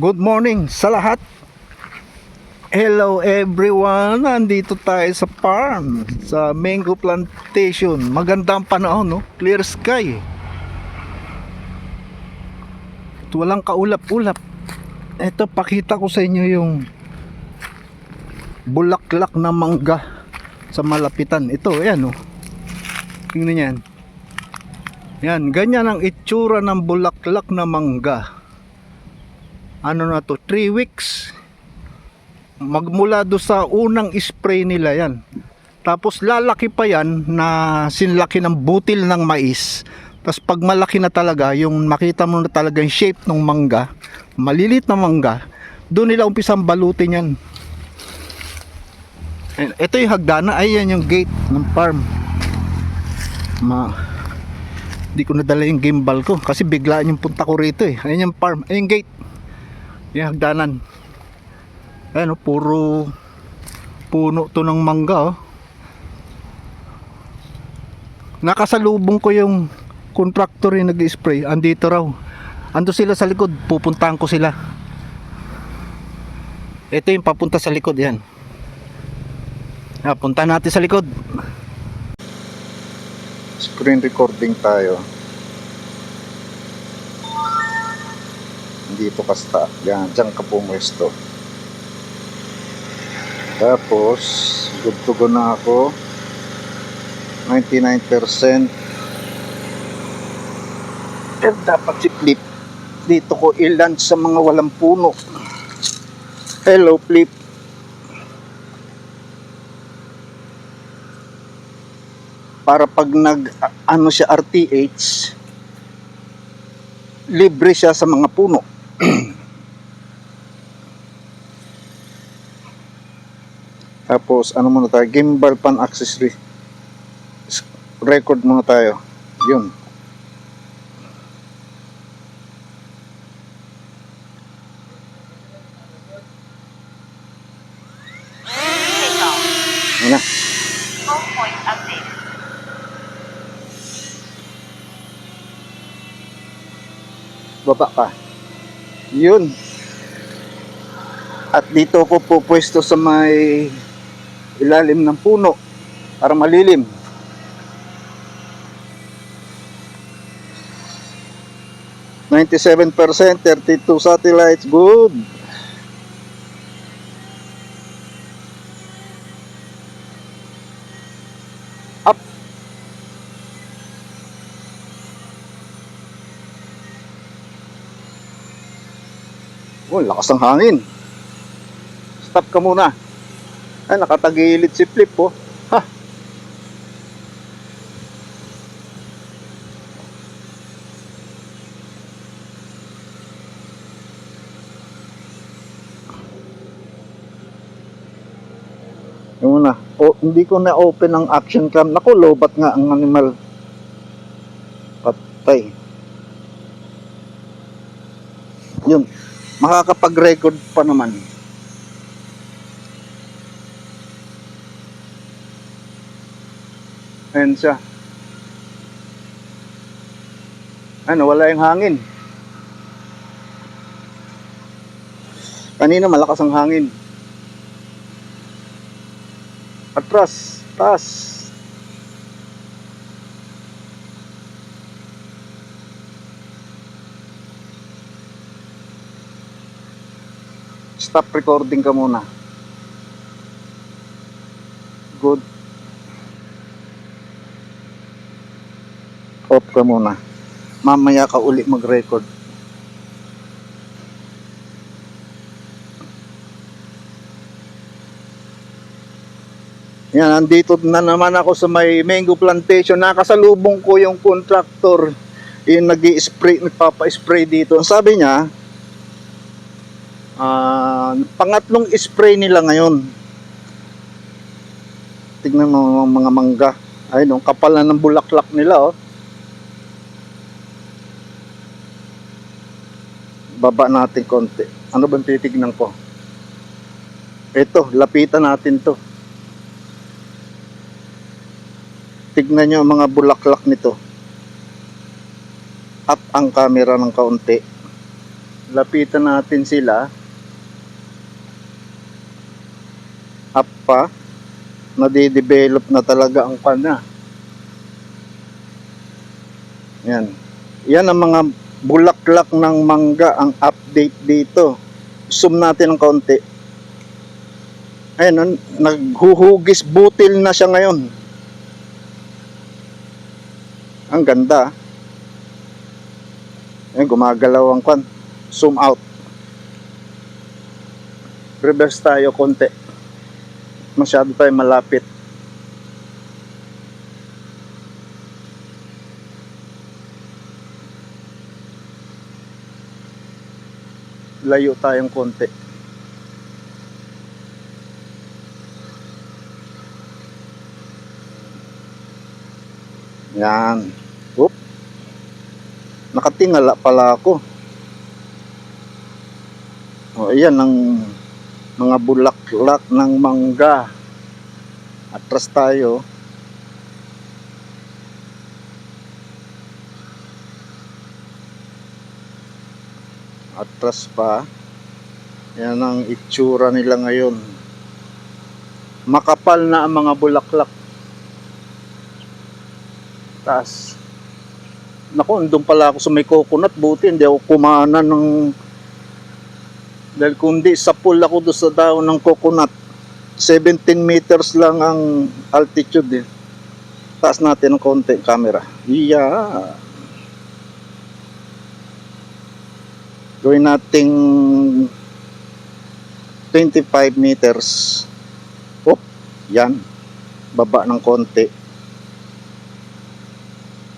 Good morning sa lahat. Hello everyone. Nandito tayo sa farm, sa mango plantation. Magandang panahon, no? Clear sky. At walang kaulap-ulap. Ito, pakita ko sa inyo yung bulaklak na mangga sa malapitan. Ito, ayan, oh. Tingnan yan. Yan, ganyan ang itsura ng bulaklak na mangga. Ano na to, 3 weeks magmula do sa unang spray nila yan. Tapos lalaki pa yan na sinlaki ng butil ng mais. Tapos pag malaki na talaga, yung makita mo na talaga yung shape ng mangga, malilit na mangga, doon nila umpisang balutin yan. Ito yung hagdana, ayan yung gate ng farm. Hindi ko nadala yung gimbal ko kasi biglaan yung punta ko rito eh. Ayan yung farm, ayan yung gate. Yung hagdanan. Ayan, oh, puro puno to ng mangga, oh. Nakasalubong ko yung contractor yung nag-spray. Andito raw. Ando sila sa likod. Pupuntahan ko sila. Ito yung papunta sa likod, yan. Punta natin sa likod. Screen recording tayo. Dito kasta. Yan, dyan ka pumwesto. Tapos good to go na ako. 99%. Pero dapat si Flip dito ko ilan sa mga walang puno. Hello Flip. Para pag nag ano siya RTH, libre siya sa mga puno. Tapos ano muna tayo, gimbal pan accessory record muna tayo. Yun. Ano? Home point update. Baba ka. Yun. At dito ko pupwesto sa may ilalim ng puno para malilim. %, 32 satellites, good. Up. Oh, lakas ng hangin. Stop ka muna. Ay, nakatagilid si Flip, oh. Ha. Yung muna. Oh, hindi ko na open ang action cam. Naku, lobat nga ang animal. Patay. Yun. Makakapag-record pa naman. Ayan siya. Ano, wala yung hangin. Kanina malakas ang hangin. Atras, taas. Stop recording ka muna. Good. Off ka muna. Mamaya ka uli mag-record. Yan, andito na naman ako sa may mango plantation. Nakasalubong ko yung contractor, yung nag-i-spray, nagpapa-spray dito. Ang sabi niya, pangatlong spray nila ngayon. Tignan mo mga mangga. Ayun, ang kapal na ng bulaklak nila, oh. Baba natin konti. Ano bang titignan ko? Ito, lapitan natin to. Tignan nyo ang mga bulaklak nito. Up ang camera ng kaunti. Lapitan natin sila. Up pa. Nade-develop na talaga ang pana. Yan. Yan ang mga bulaklak ng mangga ang update dito. Zoom natin ng kaunti. Ayun, naghuhugis butil na siya ngayon. Ang ganda. Ayun, gumagalaw ang kwan. Zoom out. Reverse tayo konti. Masyado tayo malapit. Layo tayong konti. Yan. Oop. Nakatingala pala ako. O, ayan ang mga bulaklak ng mangga. Atras tayo. Atras pa. Yan ang itsura nila ngayon. Makapal na ang mga bulaklak. Taas. Naku, andun pala ako sa may coconut. Buti hindi ako kumana ng... Dahil kundi sa pool ako doon sa daon ng coconut. 17 meters lang ang altitude eh. Taas natin ng konti camera. Yeah. Gawin nating 25 meters. Oh, yan. Baba ng konti.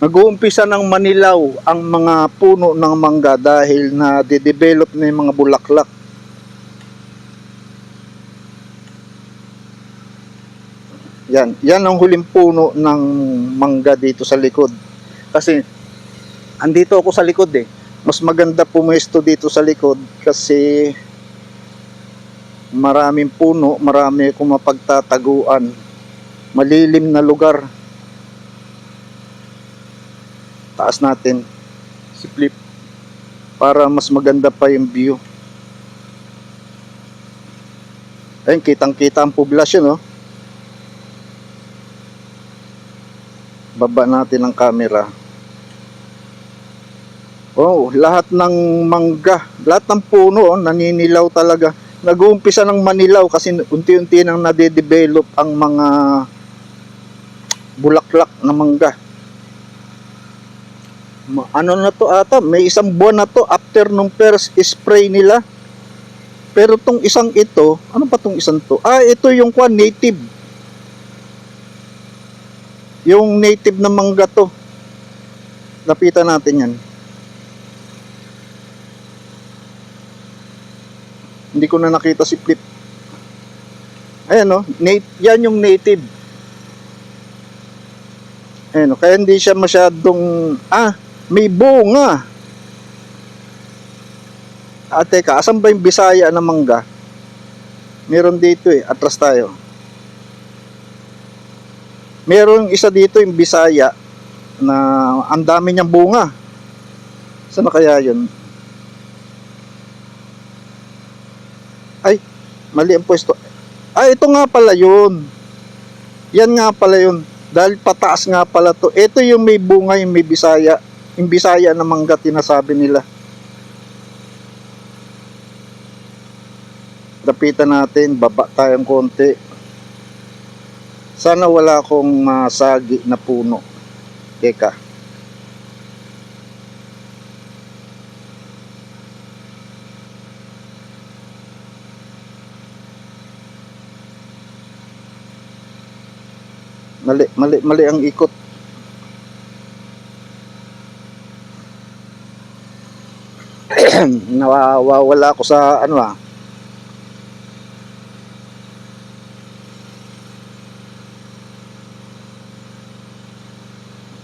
Nag-uumpisa ng manilaw ang mga puno ng mangga dahil na de-develop na yung mga bulaklak. Yan, yan ang huling puno ng mangga dito sa likod. Kasi andito ako sa likod eh. Mas maganda pumuesto dito sa likod kasi maraming puno, marami akong mapagtataguan. Malilim na lugar. Taas natin si flip para mas maganda pa yung view. Ayun, kitang-kita ang poblasyon, oh. Baba natin ang camera. Oh, lahat ng mangga, lahat ng puno, oh, naninilaw talaga. Nag-uumpisa ng manilaw kasi unti-unti nang nade-develop ang mga bulaklak na mangga. Ano na to ata, may isang buwan na to after nung first spray nila. Pero tong isang ito, ano pa tong isang to? Ah, ito yung kwan, native. Yung native na mangga to. Lapitan natin yan. Hindi ko na nakita si Flip. Ayan o, yan yung native. Ayan o, kaya hindi siya masyadong, may bunga. Teka, asan ba yung Bisaya na mangga? Meron dito eh, atras tayo. Meron isa dito yung Bisaya na ang dami niyang bunga. Saan na kaya yun? Ay, mali ang pwesto. Ito nga pala yun. Yan nga pala yun. Dahil pataas nga pala to. Ito yung may bunga, yung may Bisaya. Yung Bisaya na mangga tinasabi nila. Lapitan natin, baba tayong konti. Sana wala akong masagi na puno. Teka. Mali ang ikot. Nawawala ako sa ano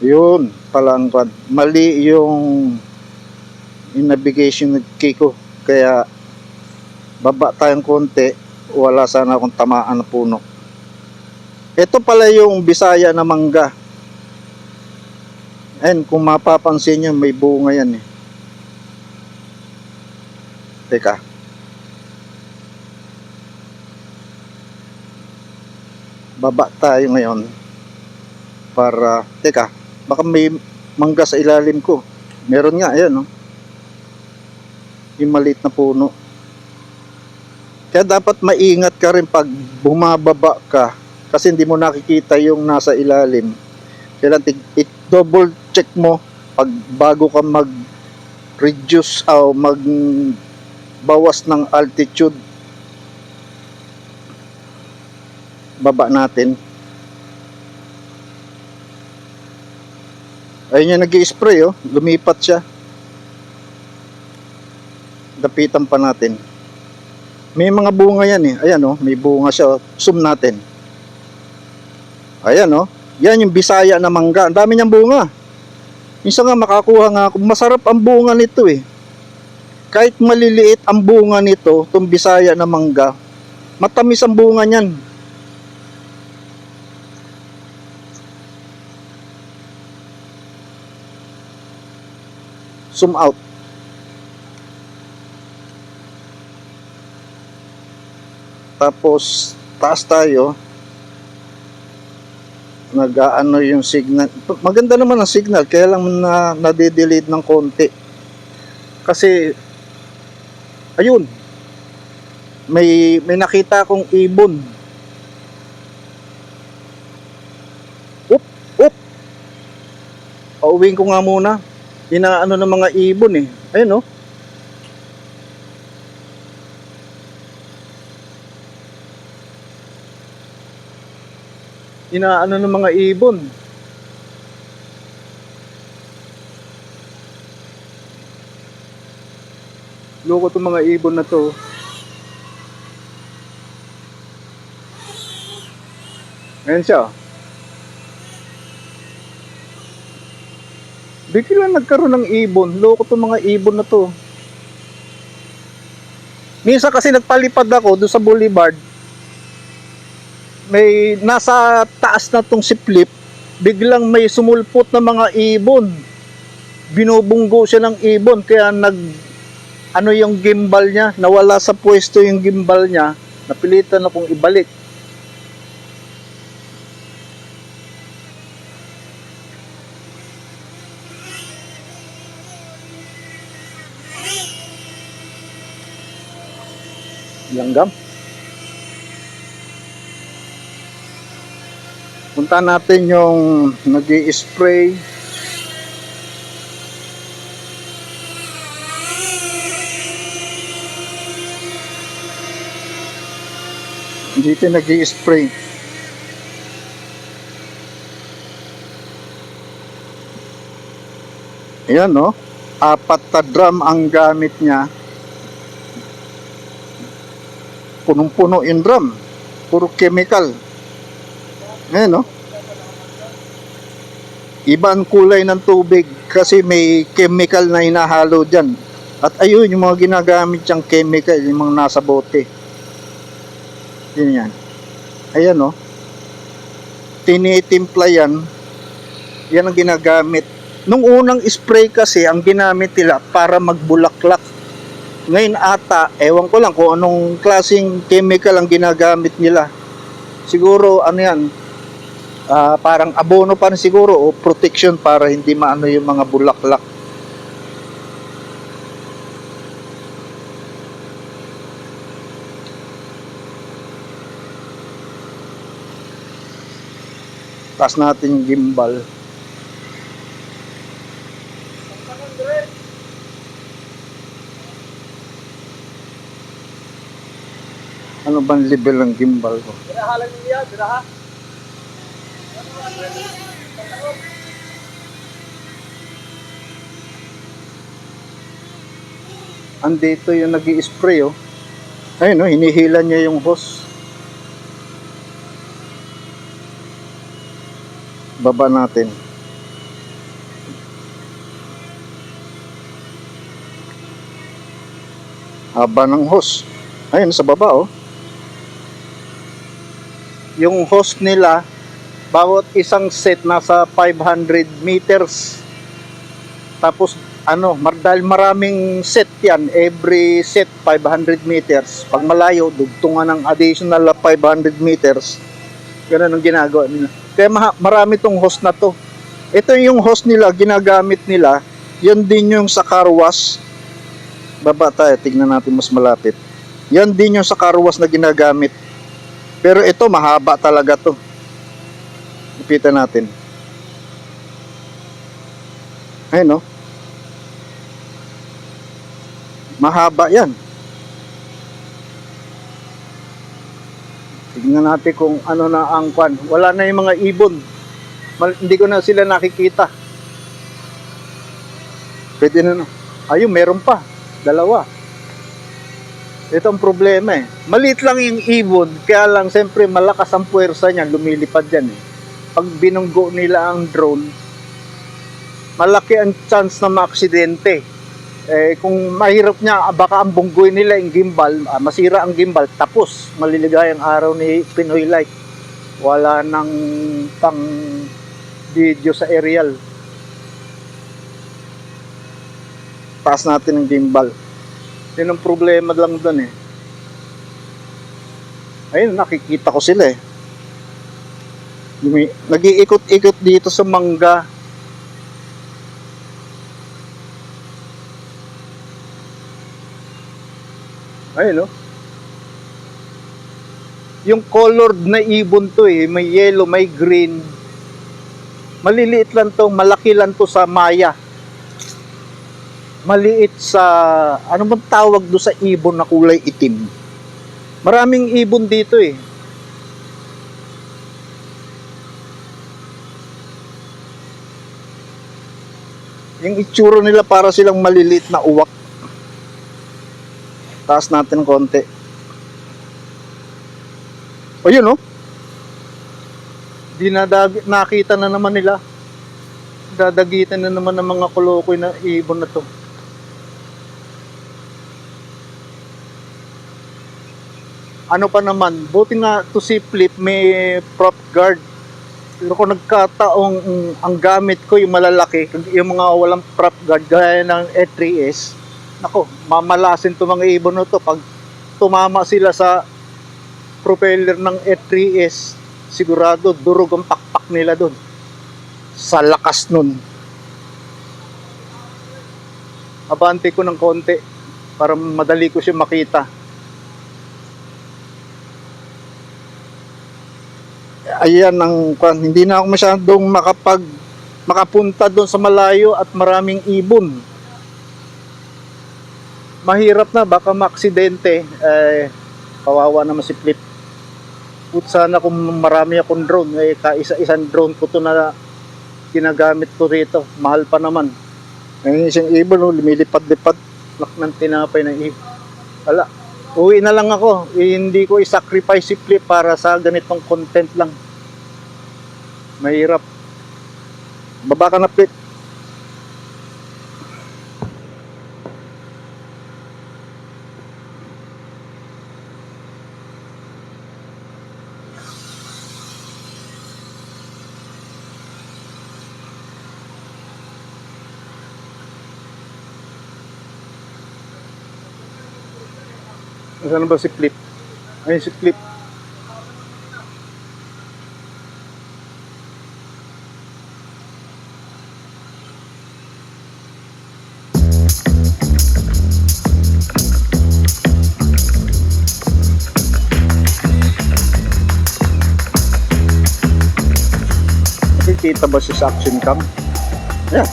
Yun pala ang kwan. Mali yung navigation key ko. Kaya baba tayong konti. Wala sana akong tamaan na puno. Ito pala yung Bisaya na mangga. Ayan, kung mapapansin nyo, may bunga yan eh. Teka. Baba tayo ngayon para, teka, baka may mangga sa ilalim ko. Meron nga, ayan, no? Yung maliit na puno. Kaya dapat maingat ka rin pag bumababa ka kasi hindi mo nakikita yung nasa ilalim. Kailan double check mo pag bago ka mag-reduce o mag-bawas ng altitude. Baba natin. Ayun yung nag-i-spray, oh. Lumipat siya. Dapitan pa natin. May mga bunga yan eh. Ayan, oh, may bunga siya. Zoom natin. Ayan, oh. Yan yung Bisaya na mangga. Ang dami niyang bunga. Minsan nga makakuha nga ako. Masarap ang bunga nito eh. Kahit maliliit ang bunga nito, itong Bisaya na mangga, matamis ang bunga niyan. Zoom out. Tapos taas tayo. Nag-aano yung signal. Maganda naman ang signal, kaya lang nade-delete ng konti. Kasi ayun. May nakita akong ibon. Up. Pauwiin ko nga muna. Inaano ng mga ibon eh. Ayun, oh. Inaano ng mga ibon. Loko itong mga ibon na to. Ayan siya. Biglang nagkaroon ng ibon. Loko itong mga ibon na to. Minsan kasi nagpalipad ako doon sa boulevard. May nasa taas na tong siplip, biglang may sumulpot na mga ibon. Binubunggo siya ng ibon, kaya ano yung gimbal niya, nawala sa pwesto yung gimbal niya, napilitan akong ibalik. Langgam. Punta natin yung nag-i-spray. Dito nag-i-spray. Ayan, no? 4 na drum ang gamit niya. Punong-puno yung drum. Puro chemical. Ayan, no? Iba ang kulay ng tubig kasi may chemical na hinahalo dyan. At ayun, yung mga ginagamit siyang chemical, yung mga nasa bote. Yun yan. Ayan, no? Tinitimpla yan. Yan ang ginagamit. Nung unang spray kasi, ang ginamit nila para magbulaklak. Ngayon ata, ewan ko lang kung anong klaseng chemical ang ginagamit nila. Siguro, ano yan, parang abono pa rin siguro o protection para hindi maano yung mga bulaklak. Taas natin yung gimbal. Ano bang level ng gimbal ko? Biraha lang niya, biraha. Andito yung nag-i-spray, oh. Ayun, oh, hinihila niya yung hose. Baba natin. Haba ng hose. Ayun, sa baba, oh. Yung hose nila, bawat isang set nasa 500 meters. Tapos Dahil maraming set yan, every set 500 meters. Pag malayo, dugtungan ng additional 500 meters. Ganun ang ginagawa nila. Kaya marami tong hose na to. Ito yung hose nila, ginagamit nila. Yan din yung sa car wash. Baba tayo, tignan natin mas malapit. Yan din yung sa car wash na ginagamit. Pero ito, mahaba talaga to. Ipitan natin. Ayun, no? Mahaba yan. Tignan natin kung ano na ang kwan. Wala na yung mga ibon. Hindi ko na sila nakikita. Pwede na, no? Ayun, meron pa. Dalawa. Ito ang problema eh. Maliit lang yung ibon, kaya lang siyempre malakas ang puwersa niya, lumilipad yan eh. Pag binunggo nila ang drone, malaki ang chance na maaksidente. Kung mahirap niya, baka ang bunggoy nila yung gimbal, masira ang gimbal, tapos maliligayang araw ni Pinoy Light. Wala nang pang video sa aerial. Taas natin ang gimbal. Yun ang problema lang doon eh. Ayun, nakikita ko sila eh. Nag-iikot-ikot dito sa mangga. Ayun no. Yung colored na ibon to eh. May yellow, may green. Maliliit lang to, malaki lang to sa maya. Maliit sa, ano bang tawag do sa ibon na kulay itim? Maraming ibon dito eh. Yung itsura nila para silang maliliit na uwak. Taas natin konti. O yun oh. Nakita na naman nila. Dadagitan na naman ng mga kolokoy na ibon na to. Ano pa naman, buti nga to si Flip may prop guard. Pero kung nagkataong ang gamit ko yung malalaki, yung mga walang prop guard gaya ng E3S, nako, mamalasin to mga ibon na to. Pag tumama sila sa propeller ng E3S, sigurado durog ang pakpak nila doon. Sa lakas nun. Abante ko ng konti para madali ko siya makita. Ayan ang kwan, hindi na ako masyadong makapunta doon sa malayo at maraming ibon. Mahirap na, baka maaksidente. Kawawa naman si Flip. Sana kung marami akong drone, kaisa-isang drone ko to na ginagamit ko rito. Mahal pa naman. Ngayon isang ibon, lumilipad-lipad. Lak ng tinapay ng ibon. Wala. Uwi na lang ako. Hindi ko i-sacrifice si Flip para sa ganitong content lang. Mahirap. Baba ka na, Flip. Saan ba si Flip? Ayun si Flip. Nakikita ba siya sa action cam? Ayan.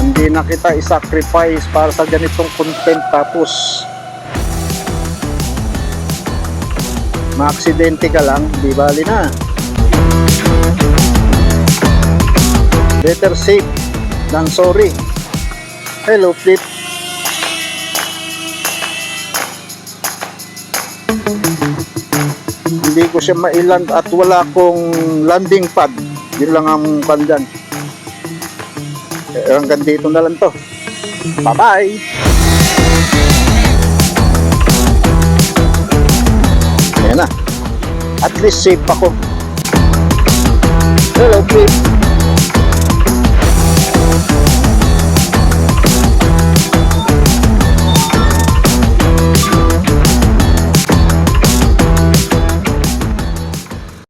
Hindi na kita i-sacrifice para sa ganitong content tapos ma-aksidente ka lang, di bali na. Better safe than sorry. Hello, Flip. Hindi ko siya mailand at wala akong landing pad. Yun lang ang kandan. Hanggang dito na lang to. Bye-bye! Ayan na. At least safe ako. Hello, Flip.